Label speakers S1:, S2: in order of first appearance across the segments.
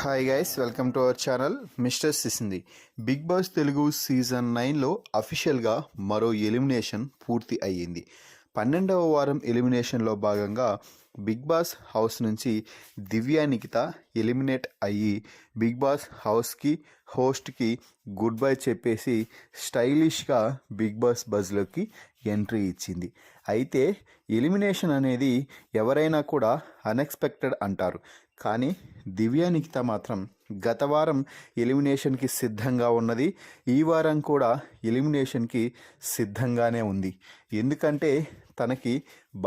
S1: Hi guys, welcome to our channel mister సిసింది. Bigg Boss Telugu season 9లో అఫీషియల్గా మరో ఎలిమినేషన్ పూర్తి అయ్యింది. 12వ వారం ఎలిమినేషన్లో భాగంగా బిగ్ బాస్ హౌస్ నుంచి దివ్య నిఖిత ఎలిమినేట్ అయ్యి బిగ్ బాస్ హౌస్కి హోస్ట్కి గుడ్ బై చెప్పేసి స్టైలిష్గా బిగ్ బాస్ బజ్లోకి ఎంట్రీ ఇచ్చింది. అయితే ఎలిమినేషన్ అనేది ఎవరైనా కూడా అన్ఎక్స్పెక్టెడ్ అంటారు, కానీ దివ్య నిఖిత మాత్రం గత వారం ఎలిమినేషన్కి సిద్ధంగా ఉన్నది. ఈ వారం కూడా ఎలిమినేషన్కి సిద్ధంగానే ఉంది. ఎందుకంటే తనకి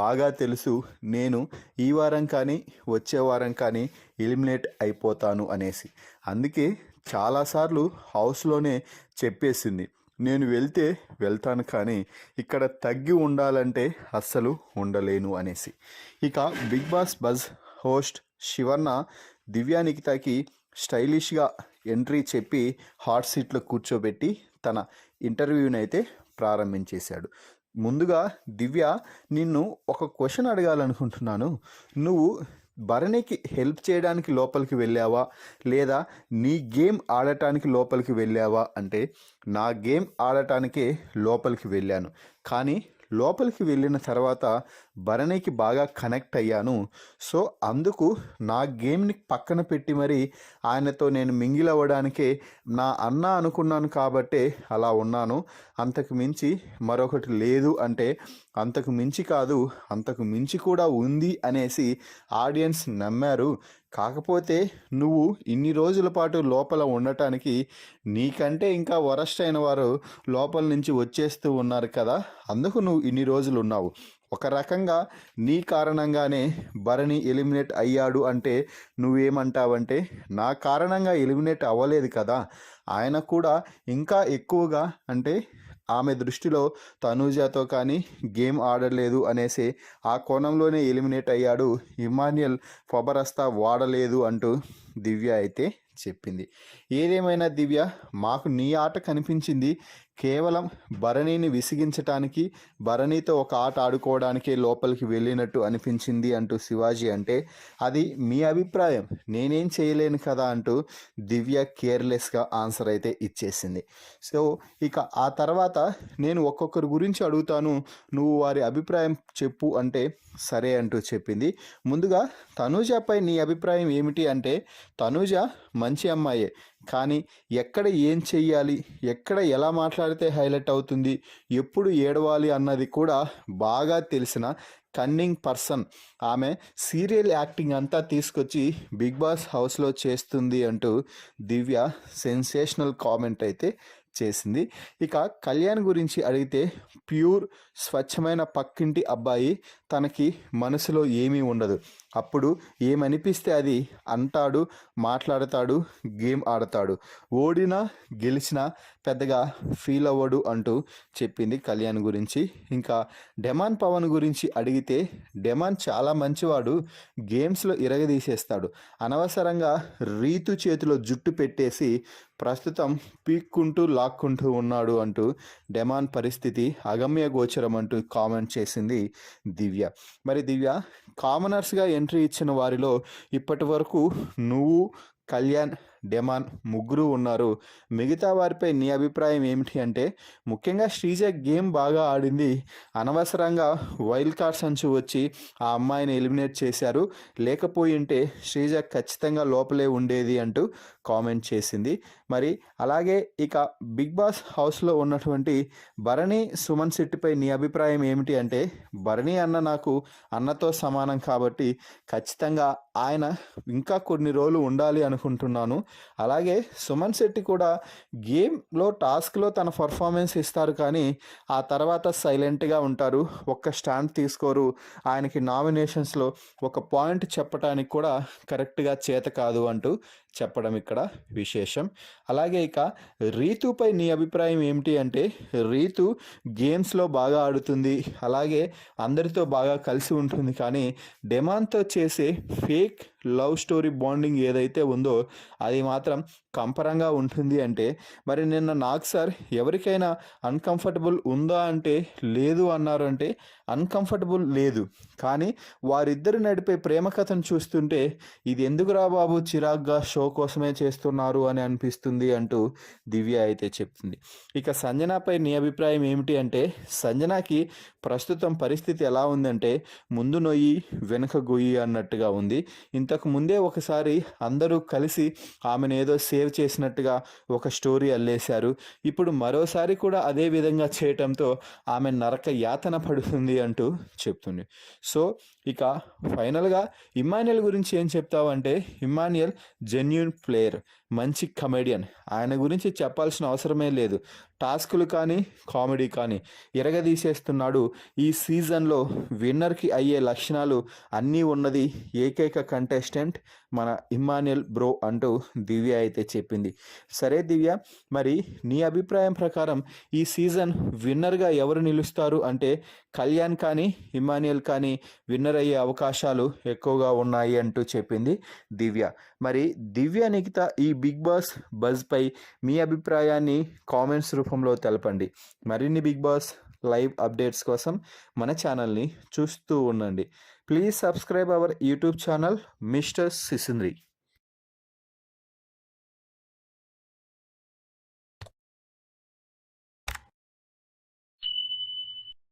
S1: బాగా తెలుసు, నేను ఈ వారం కానీ వచ్చే వారం కానీ ఎలిమినేట్ అయిపోతాను అనేసి. అందుకే చాలాసార్లు హౌస్లోనే చెప్పేసింది, నేను వెళ్తాను కానీ ఇక్కడ తగ్గి ఉండాలంటే అస్సలు ఉండలేను అనేసి. ఇక Bigg Boss buzz host Shivanna Divya నిఖితకి స్టైలిష్గా ఎంట్రీ చెప్పి హాట్ సీట్లో కూర్చోబెట్టి తన ఇంటర్వ్యూనైతే ప్రారంభించేశాడు. ముందుగా దివ్య, నిన్ను ఒక క్వశ్చన్ అడగాలనుకుంటున్నాను. నువ్వు భరణికి హెల్ప్ చేయడానికి లోపలికి వెళ్ళావా, లేదా నీ గేమ్ ఆడటానికి లోపలికి వెళ్ళావా అంటే, నా గేమ్ ఆడటానికే లోపలికి వెళ్ళాను, కానీ లోపలికి వెళ్ళిన తర్వాత భరణికి బాగా కనెక్ట్ అయ్యాను. సో అందుకు నా గేమ్ని పక్కన పెట్టి మరి ఆయనతో నేను మింగిల్ అవ్వడానికే నా అన్న అనుకున్నాను కాబట్టే అలా ఉన్నాను. అంతకు మించి మరొకటి లేదు అంటే, అంతకు మించి కాదు, అంతకు మించి కూడా ఉంది అనేసి ఆడియన్స్ నమ్మారు. కాకపోతే నువ్వు ఇన్ని రోజుల పాటు లోపల ఉండటానికి నీకంటే ఇంకా వరస్ట్ అయిన వారు లోపల నుంచి వచ్చేస్తూ ఉన్నారు కదా, అందుకు నువ్వు ఇన్ని రోజులు ఉన్నావు. ఒక రకంగా నీ కారణంగానే భరణి ఎలిమినేట్ అయ్యాడు అంటే నువ్వేమంటావంటే, నా కారణంగా ఎలిమినేట్ అవ్వలేదు కదా, ఆయన కూడా ఇంకా ఎక్కువగా అంటే ఆమె దృష్టిలో తనూజతో కానీ గేమ్ ఆడలేదు అనేసి ఆ కోణంలోనే ఎలిమినేట్ అయ్యాడు, ఇమాన్యుయల్ ఫబరస్తా వాడలేదు అంటూ దివ్య అయితే చెప్పింది. ఏదేమైనా దివ్య, మాకు నీ ఆట కనిపించింది కేవలం భరణిని విసిగించటానికి, భరణితో ఒక ఆట ఆడుకోవడానికే లోపలికి వెళ్ళినట్టు అనిపించింది అంటూ శివాజీ అంటే, అది మీ అభిప్రాయం, నేనేం చేయలేను కదా అంటూ దివ్య కేర్లెస్గా ఆన్సర్ అయితే ఇచ్చేసింది. సో ఇక ఆ తర్వాత నేను ఒక్కొక్కరి గురించి అడుగుతాను, నువ్వు వారి అభిప్రాయం చెప్పు అంటే సరే అంటూ చెప్పింది. ముందుగా తనూజపై నీ అభిప్రాయం ఏమిటి అంటే, తనూజ మంచి అమ్మాయే, కానీ ఎక్కడ ఏం చెయ్యాలి, ఎక్కడ ఎలా మాట్లాడితే హైలైట్ అవుతుంది, ఎప్పుడు ఏడవాలి అన్నది కూడా బాగా తెలిసిన కన్నింగ్ పర్సన్. ఆమె సీరియల్ యాక్టింగ్ అంతా తీసుకొచ్చి బిగ్ బాస్ హౌస్లో చేస్తుంది అంటూ దివ్య సెన్సేషనల్ కామెంట్ అయితే చేసింది. ఇక కళ్యాణ్ గురించి అడిగితే, ప్యూర్ స్వచ్ఛమైన పక్కింటి అబ్బాయి, తనకి మనసులో ఏమీ ఉండదు, అప్పుడు ఏమనిపిస్తే అది అంటాడు, మాట్లాడతాడు, గేమ్ ఆడతాడు, ఓడినా గెలిచినా పెద్దగా ఫీల్ అవ్వడు అంటూ చెప్పింది కళ్యాణ్ గురించి. ఇంకా డెమాన్ పవన్ గురించి అడిగితే, డెమాన్ చాలా మంచివాడు, గేమ్స్లో ఇరగదీసేస్తాడు, అనవసరంగా రీతు చేతిలో జుట్టు పెట్టేసి ప్రస్తుతం పీక్కుంటూ లాక్కుంటూ ఉన్నాడు అంటూ డెమాన్ పరిస్థితి అగమ్య గోచరం అంటూ కామెంట్ చేసింది దివ్య. మరి దివ్య, కామనర్స్గా ఎంట్రీ ఇచ్చిన వారిలో ఇప్పటి వరకు నువ్వు, కళ్యాణ్, డెమాన్ ముగ్గురు ఉన్నారు. మిగతా వారిపై నీ అభిప్రాయం ఏమిటి అంటే, ముఖ్యంగా శ్రీజ గేమ్ బాగా ఆడింది, అనవసరంగా వైల్డ్ కార్డ్స్ అంచు వచ్చి ఆ అమ్మాయిని ఎలిమినేట్ చేశారు, లేకపోయి ఉంటే శ్రీజ ఖచ్చితంగా లోపలే ఉండేది అంటూ కామెంట్ చేసింది. మరి అలాగే ఇక బిగ్ బాస్ హౌస్లో ఉన్నటువంటి భరణి, సుమన్ శెట్టిపై నీ అభిప్రాయం ఏమిటి అంటే, భరణి అన్న నాకు అన్నతో సమానం కాబట్టి ఖచ్చితంగా ఆయన ఇంకా కొన్ని రోజులు ఉండాలి అనుకుంటున్నాను. అలాగే సుమన్ శెట్టి కూడా గేమ్లో టాస్క్లో తన పర్ఫార్మెన్స్ ఇస్తారు, కానీ ఆ తర్వాత సైలెంట్గా ఉంటారు, ఒక్క స్టాండ్ తీసుకోరు, ఆయనకి నామినేషన్స్లో ఒక పాయింట్ చెప్పడానికి కూడా కరెక్ట్గా చేత కాదు అంటూ చెప్పడం ఇక్కడ విశేషం. అలాగే ఇక రీతుపై నీ అభిప్రాయం ఏమిటి అంటే, రీతు గేమ్స్లో బాగా ఆడుతుంది, అలాగే అందరితో బాగా కలిసి ఉంటుంది, కానీ డెమాన్తో చేసే ఫేక్ లవ్ స్టోరీ బాండింగ్ ఏదైతే ఉందో అది మాత్రం కంపరంగా ఉంటుంది అంటే, మరి నిన్న నాకు సార్ ఎవరికైనా అన్కంఫర్టబుల్ ఉందా అంటే లేదు అన్నారు. అంటే అన్కంఫర్టబుల్ లేదు, కానీ వారిద్దరు నడిపే ప్రేమ కథను చూస్తుంటే ఇది ఎందుకురా బాబు చిరాగ్గా షో కోసమే చేస్తున్నారు అని అనిపిస్తుంది అంటూ దివ్య అయితే చెప్తుంది. ఇక సంజనపై నీ అభిప్రాయం ఏమిటి అంటే, సంజనకి ప్రస్తుతం పరిస్థితి ఎలా ఉందంటే ముందు నొయ్యి వెనుక గొయ్యి అన్నట్టుగా ఉంది. ఇంతకు ముందే ఒకసారి అందరూ కలిసి ఆమెను ఏదో సేవ్ చేసినట్టుగా ఒక స్టోరీ అల్లేశారు. ఇప్పుడు మరోసారి కూడా అదే విధంగా చేయటంతో ఆమె నరక యాతన పడుతుంది అంటూ చెప్తుంది. సో ఇక ఫైనల్గా ఇమ్మాన్యుయల్ గురించి ఏం చెప్తావు అంటే, ఇమ్మాన్యుయల్ జెన్యూన్ ప్లేయర్, మంచి కమెడియన్. ఆయన గురించి చెప్పాల్సిన అవసరమే లేదు. టాస్కులు కానీ కామెడీ కానీ ఎరగదీసేస్తున్నాడు. ఈ సీజన్లో విన్నర్కి అయ్యే లక్షణాలు అన్నీ ఉన్నది ఏకైక కంటెస్టెంట్ మన ఇమ్మాన్యుయల్ బ్రో అంటూ దివ్య అయితే చెప్పింది. సరే దివ్య, మరి నీ అభిప్రాయం ప్రకారం ఈ సీజన్ విన్నర్గా ఎవరు నిలుస్తారు అంటే, కళ్యాణ్ కానీ ఇమ్మాన్యుయల్ కానీ విన్నర్ అయ్యే అవకాశాలు ఎక్కువగా ఉన్నాయి అంటూ చెప్పింది దివ్య. మరి దివ్య నిఖిత ఈ బిగ్ బాస్ బజ్పై మీ అభిప్రాయాన్ని కామెంట్స్ రూపంలో తెలపండి. మరిన్ని బిగ్ బాస్ లైవ్ అప్డేట్స్ కోసం మన ఛానల్ని చూస్తూ ఉండండి. Please subscribe our YouTube channel mister సిసింద్రి.